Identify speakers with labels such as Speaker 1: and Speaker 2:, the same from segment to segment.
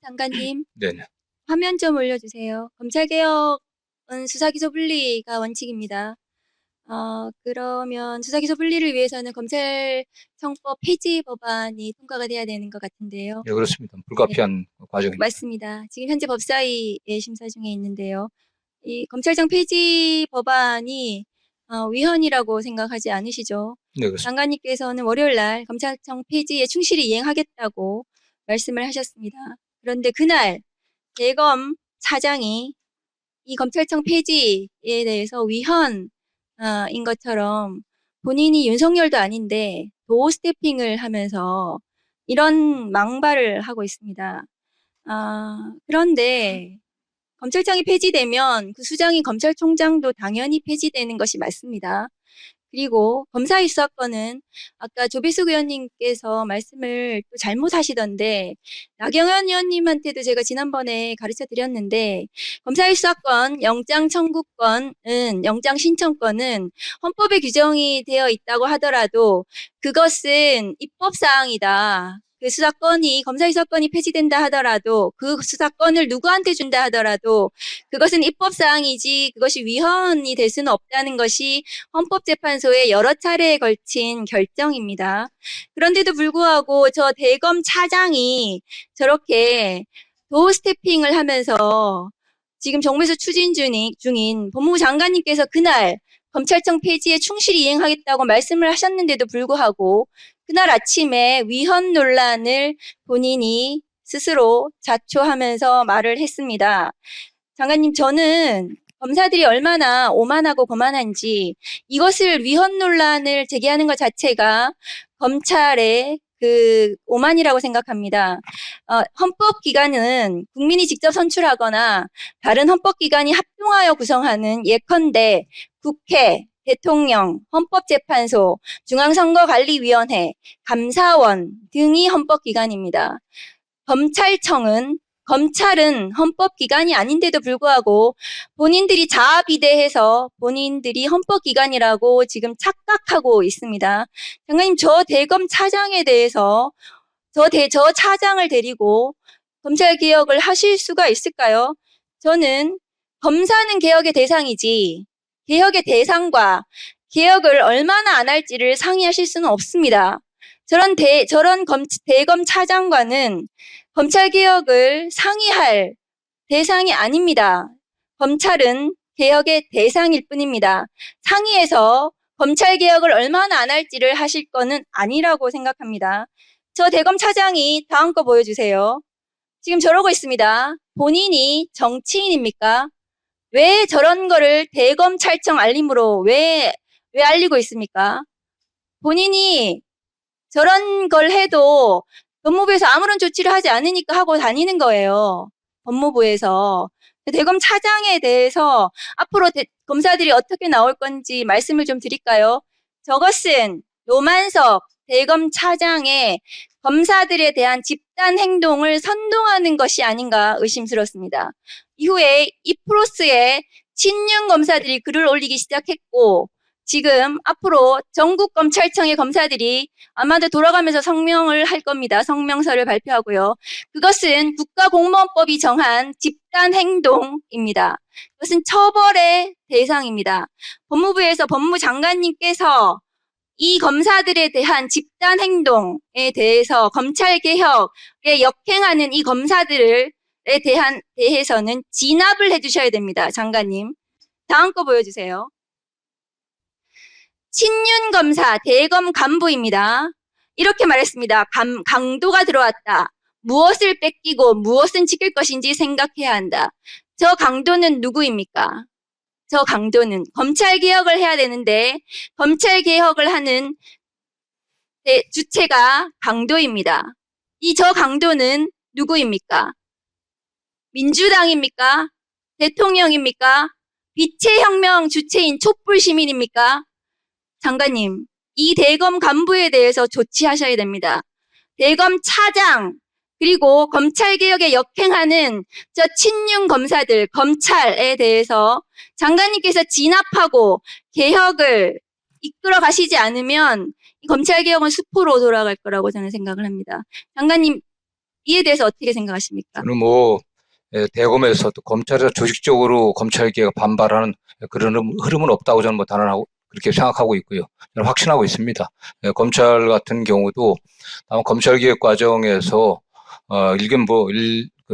Speaker 1: 장관님,
Speaker 2: 네네.
Speaker 1: 화면 좀 올려주세요. 검찰개혁은 수사기소 분리가 원칙입니다. 그러면 수사기소 분리를 위해서는 검찰청법 폐지 법안이 통과가 돼야 되는 것 같은데요.
Speaker 2: 네, 그렇습니다.
Speaker 1: 네,
Speaker 2: 불가피한 과정입니다.
Speaker 1: 맞습니다. 지금 현재 법사위에 심사 중에 있는데요. 이 검찰청 폐지 법안이 위헌이라고 생각하지 않으시죠?
Speaker 2: 네, 그렇습니다.
Speaker 1: 장관님께서는 월요일 날 검찰청 폐지에 충실히 이행하겠다고 말씀을 하셨습니다. 그런데 그날 대검 차장이 이 검찰청 폐지에 대해서 위헌인 것처럼 본인이 윤석열도 아닌데 도어 스태핑을 하면서 이런 망발을 하고 있습니다. 그런데 검찰청이 폐지되면 그 수장인 검찰총장도 당연히 폐지되는 것이 맞습니다. 그리고 검사의 수사권은 아까 조배숙 의원님께서 말씀을 또 잘못하시던데 나경원 의원님한테도 제가 지난번에 가르쳐 드렸는데 검사의 수사권, 영장 청구권은 영장 신청권은 헌법에 규정이 되어 있다고 하더라도 그것은 입법사항이다. 그 수사권이 검사의 수사권이 폐지된다 하더라도 그 수사권을 누구한테 준다 하더라도 그것은 입법사항이지 그것이 위헌이 될 수는 없다는 것이 헌법재판소의 여러 차례에 걸친 결정입니다. 그런데도 불구하고 저 대검 차장이 저렇게 도어 스태핑을 하면서 지금 정부에서 추진 중인 법무부 장관님께서 그날 검찰청 폐지에 충실히 이행하겠다고 말씀을 하셨는데도 불구하고 그날 아침에 위헌 논란을 본인이 스스로 자초하면서 말을 했습니다. 장관님, 저는 검사들이 얼마나 오만하고 거만한지 이것을 위헌 논란을 제기하는 것 자체가 검찰의 그 오만이라고 생각합니다. 헌법기관은 국민이 직접 선출하거나 다른 헌법기관이 합동하여 구성하는 예컨대 국회, 대통령, 헌법재판소, 중앙선거관리위원회, 감사원 등이 헌법기관입니다. 검찰은 헌법기관이 아닌데도 불구하고 본인들이 자아비대해서 본인들이 헌법기관이라고 지금 착각하고 있습니다. 장관님, 저 대검 차장에 대해서 저 차장을 데리고 검찰개혁을 하실 수가 있을까요? 저는 검사는 개혁의 대상이지 개혁의 대상과 개혁을 얼마나 안 할지를 상의하실 수는 없습니다. 저런 대검 차장과는 검찰개혁을 상의할 대상이 아닙니다. 검찰은 개혁의 대상일 뿐입니다. 상의해서 검찰개혁을 얼마나 안 할지를 하실 거는 아니라고 생각합니다. 저 대검 차장이 다음 거 보여주세요. 지금 저러고 있습니다. 본인이 정치인입니까? 왜 저런 거를 대검찰청 알림으로 왜 알리고 있습니까? 본인이 저런 걸 해도 법무부에서 아무런 조치를 하지 않으니까 하고 다니는 거예요. 법무부에서. 대검 차장에 대해서 앞으로 검사들이 어떻게 나올 건지 말씀을 좀 드릴까요? 저것은 노만석 대검 차장의 검사들에 대한 집단 행동을 선동하는 것이 아닌가 의심스럽습니다. 이후에 이프로스의 친윤 검사들이 글을 올리기 시작했고 지금 앞으로 전국 검찰청의 검사들이 아마도 돌아가면서 성명을 할 겁니다. 성명서를 발표하고요. 그것은 국가공무원법이 정한 집단 행동입니다. 그것은 처벌의 대상입니다. 법무부에서 법무부 장관님께서 이 검사들에 대한 집단 행동에 대해서 검찰개혁에 역행하는 이 검사들에 대해서는 진압을 해주셔야 됩니다. 장관님. 다음 거 보여주세요. 친윤 검사 대검 간부입니다. 이렇게 말했습니다. 강도가 들어왔다. 무엇을 뺏기고 무엇은 지킬 것인지 생각해야 한다. 저 강도는 누구입니까? 저 강도는 검찰개혁을 해야 되는데 검찰개혁을 하는 주체가 강도입니다. 저 강도는 누구입니까? 민주당입니까? 대통령입니까? 빛의 혁명 주체인 촛불 시민입니까? 장관님, 이 대검 간부에 대해서 조치하셔야 됩니다. 대검 차장, 그리고 검찰개혁에 역행하는 저 친윤 검사들, 검찰에 대해서 장관님께서 진압하고 개혁을 이끌어 가시지 않으면 이 검찰개혁은 수포로 돌아갈 거라고 저는 생각을 합니다. 장관님, 이에 대해서 어떻게 생각하십니까?
Speaker 2: 저는 대검에서 또 검찰에서 조직적으로 검찰개혁 반발하는 그런 흐름은 없다고 저는 단언하고 그렇게 생각하고 있고요. 저는 확신하고 있습니다. 검찰 같은 경우도 아마 검찰개혁 과정에서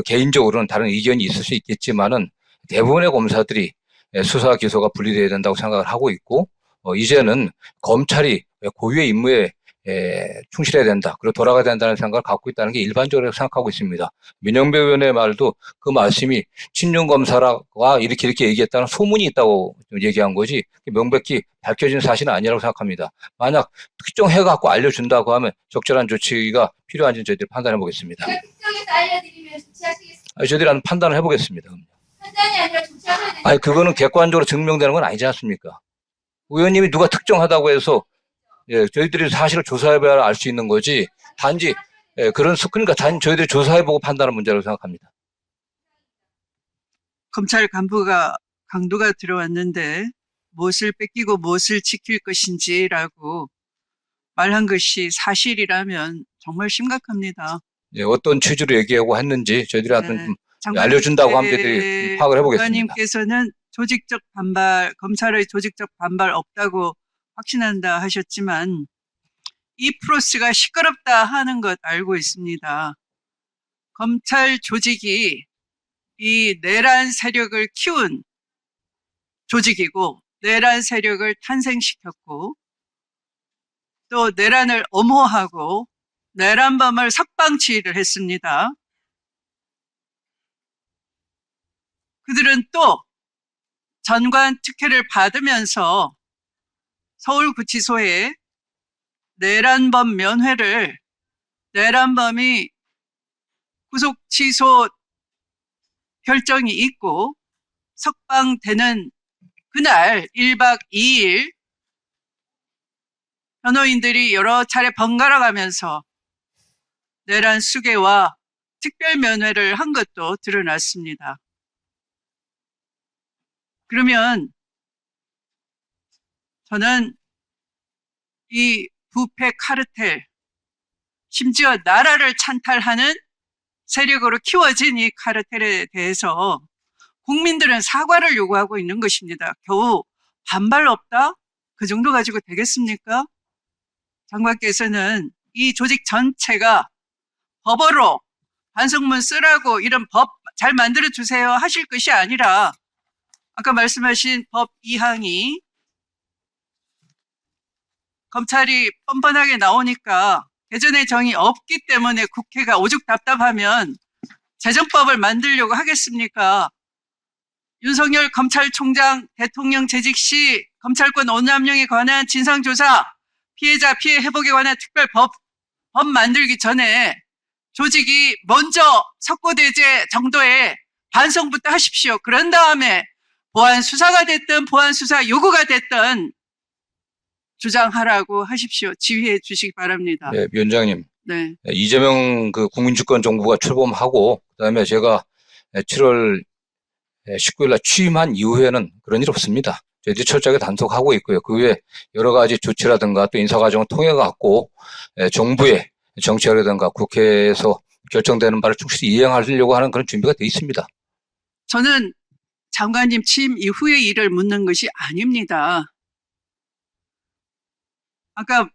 Speaker 2: 개인적으로는 다른 의견이 있을 수 있겠지만은 대부분의 검사들이 수사 기소가 분리돼야 된다고 생각을 하고 있고, 이제는 검찰이 고유의 임무에 충실해야 된다. 그리고 돌아가야 된다는 생각을 갖고 있다는 게 일반적으로 생각하고 있습니다. 민영배 의원의 말도 그 말씀이 친윤검사가 이렇게 얘기했다는 소문이 있다고 얘기한 거지 명백히 밝혀진 사실은 아니라고 생각합니다. 만약 특정해갖고 알려준다고 하면 적절한 조치가 필요한지 저희들이 판단해 보겠습니다.
Speaker 1: 특정해서 알려드리면 조치하시겠습니까?
Speaker 2: 저희들이 한번 판단을 해보겠습니다.
Speaker 1: 판단이 아니라 조치하셔야 되는
Speaker 2: 그거는 객관적으로 증명되는 건 아니지 않습니까? 의원님이 누가 특정하다고 해서 저희들이 사실을 조사해봐야 알 수 있는 거지. 단지 그러니까 저희들이 조사해보고 판단하는 문제라고 생각합니다.
Speaker 3: 검찰 간부가 강도가 들어왔는데 무엇을 뺏기고 무엇을 지킬 것인지라고 말한 것이 사실이라면 정말 심각합니다.
Speaker 2: 어떤 취지로 얘기하고 했는지 저희들한테
Speaker 3: 네.
Speaker 2: 알려준다고 하면 저희들이 파악을 해보겠습니다.
Speaker 3: 장관님께서는 조직적 반발, 검찰의 조직적 반발 없다고 확신한다 하셨지만 이 프로세스가 시끄럽다 하는 것 알고 있습니다. 검찰 조직이 이 내란 세력을 키운 조직이고 내란 세력을 탄생시켰고 또 내란을 엄호하고 내란범을 석방치의를 했습니다. 그들은 또 전관 특혜를 받으면서 서울구치소에 내란범 면회를 내란범이 구속 취소 결정이 있고 석방되는 그날 1박 2일 변호인들이 여러 차례 번갈아 가면서 내란 수괴와 특별 면회를 한 것도 드러났습니다. 그러면 저는 이 부패 카르텔, 심지어 나라를 찬탈하는 세력으로 키워진 이 카르텔에 대해서 국민들은 사과를 요구하고 있는 것입니다. 겨우 반발 없다? 그 정도 가지고 되겠습니까? 장관께서는 이 조직 전체가 법으로 반성문 쓰라고 이런 법 잘 만들어 주세요 하실 것이 아니라 아까 말씀하신 법 2항이 검찰이 뻔뻔하게 나오니까 개전의 정이 없기 때문에 국회가 오죽 답답하면 재정법을 만들려고 하겠습니까? 윤석열 검찰총장 대통령 재직 시 검찰권 오남용에 관한 진상조사, 피해자 피해 회복에 관한 특별법 만들기 전에 조직이 먼저 석고대죄 정도의 반성부터 하십시오. 그런 다음에 보안 수사가 됐든 보안 수사 요구가 됐든 주장하라고 하십시오. 지휘해 주시기 바랍니다.
Speaker 2: 네, 위원장님.
Speaker 3: 네.
Speaker 2: 이재명 국민주권 정부가 출범하고 그다음에 제가 7월 19일 날 취임한 이후에는 그런 일 없습니다. 저희들이 철저하게 단속하고 있고요. 그 외에 여러 가지 조치라든가 또 인사과정을 통해 갖고 정부의 정책이라든가 국회에서 결정되는 바를 충실히 이행하려고 하는 그런 준비가 되어 있습니다.
Speaker 3: 저는 장관님 취임 이후의 일을 묻는 것이 아닙니다. 아까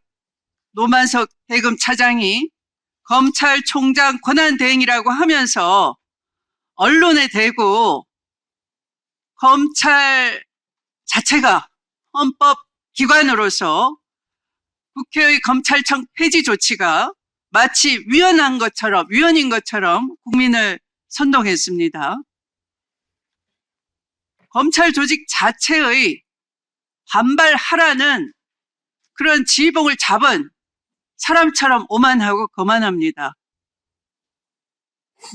Speaker 3: 노만석 대검 차장이 검찰총장 권한대행이라고 하면서 언론에 대고 검찰 자체가 헌법기관으로서 국회의 검찰청 폐지 조치가 마치 위헌인 것처럼 국민을 선동했습니다. 검찰 조직 자체의 반발하라는 그런 지휘봉을 잡은 사람처럼 오만하고 거만합니다.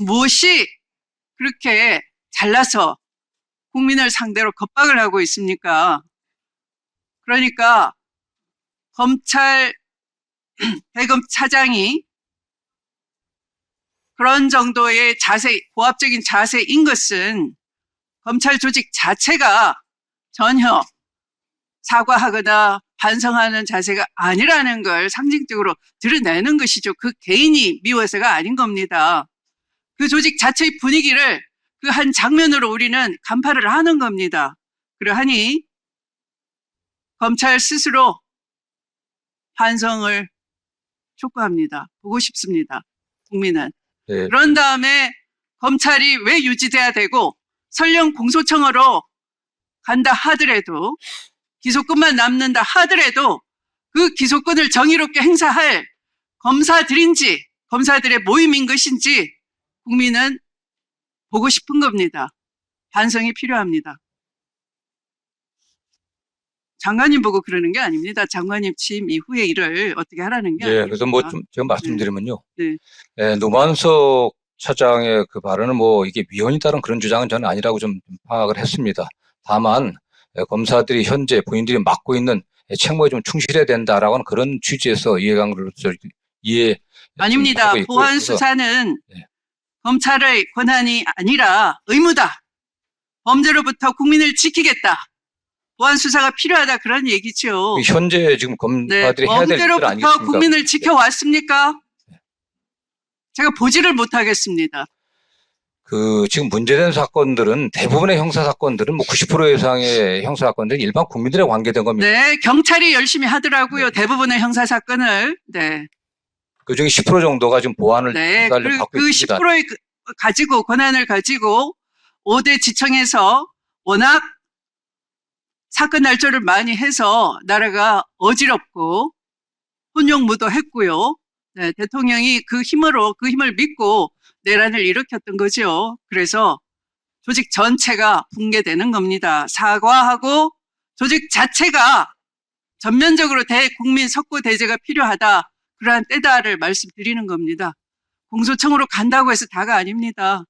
Speaker 3: 무엇이 그렇게 잘나서 국민을 상대로 겁박을 하고 있습니까? 그러니까 검찰 대검 차장이 그런 정도의 고압적인 자세인 것은 검찰 조직 자체가 전혀 사과하거나 반성하는 자세가 아니라는 걸 상징적으로 드러내는 것이죠. 그 개인이 미워서가 아닌 겁니다. 그 조직 자체의 분위기를 그 한 장면으로 우리는 간파를 하는 겁니다. 그러하니 검찰 스스로 반성을 촉구합니다. 보고 싶습니다. 국민은.
Speaker 2: 네.
Speaker 3: 그런 다음에 검찰이 왜 유지돼야 되고 설령 공소청으로 간다 하더라도 기소권만 남는다 하더라도 그 기소권을 정의롭게 행사할 검사들인지 검사들의 모임인 것인지 국민은 보고 싶은 겁니다. 반성이 필요합니다. 장관님 보고 그러는 게 아닙니다. 장관님 취임 이후에 일을 어떻게 하라는 게
Speaker 2: 예,
Speaker 3: 아닙니다.
Speaker 2: 그래서 뭐 좀 제가 말씀드리면요.
Speaker 3: 네.
Speaker 2: 예, 노만석 차장의 그 발언은 뭐 이게 위헌이 따른 그런 주장은 저는 아니라고 좀 파악을 했습니다. 다만 검사들이 현재 본인들이 맡고 있는 책무에 좀 충실해야 된다라고 하는 그런 취지에서 이해관계를 이해
Speaker 3: 아닙니다.
Speaker 2: 하고 있고요.
Speaker 3: 보안
Speaker 2: 그래서
Speaker 3: 수사는
Speaker 2: 네.
Speaker 3: 검찰의 권한이 아니라 의무다. 범죄로부터 국민을 지키겠다. 보안 수사가 필요하다 그런 얘기죠.
Speaker 2: 현재 지금
Speaker 3: 네,
Speaker 2: 검사들이 해야 될 일들
Speaker 3: 범죄로부터
Speaker 2: 아니겠습니까?
Speaker 3: 국민을 지켜왔습니까? 제가 보지를 못하겠습니다.
Speaker 2: 그 지금 문제된 사건들은 대부분의 형사 사건들은 뭐 90% 이상의 형사 사건들은 일반 국민들에 관계된 겁니다.
Speaker 3: 네, 경찰이 열심히 하더라고요.
Speaker 2: 네.
Speaker 3: 대부분의 형사 사건을. 네,
Speaker 2: 그중에 10% 정도가 지금 보안을
Speaker 3: 네.
Speaker 2: 수사를 받고
Speaker 3: 그
Speaker 2: 있습니다.
Speaker 3: 10%의 가지고 권한을 가지고 5대 지청에서 워낙 사건 날조를 많이 해서 나라가 어지럽고 혼용무도했고요. 네, 대통령이 그 힘을 믿고 내란을 일으켰던 거죠. 그래서 조직 전체가 붕괴되는 겁니다. 사과하고 조직 자체가 전면적으로 대국민 석고 대제가 필요하다. 그러한 때다를 말씀드리는 겁니다. 공소청으로 간다고 해서 다가 아닙니다.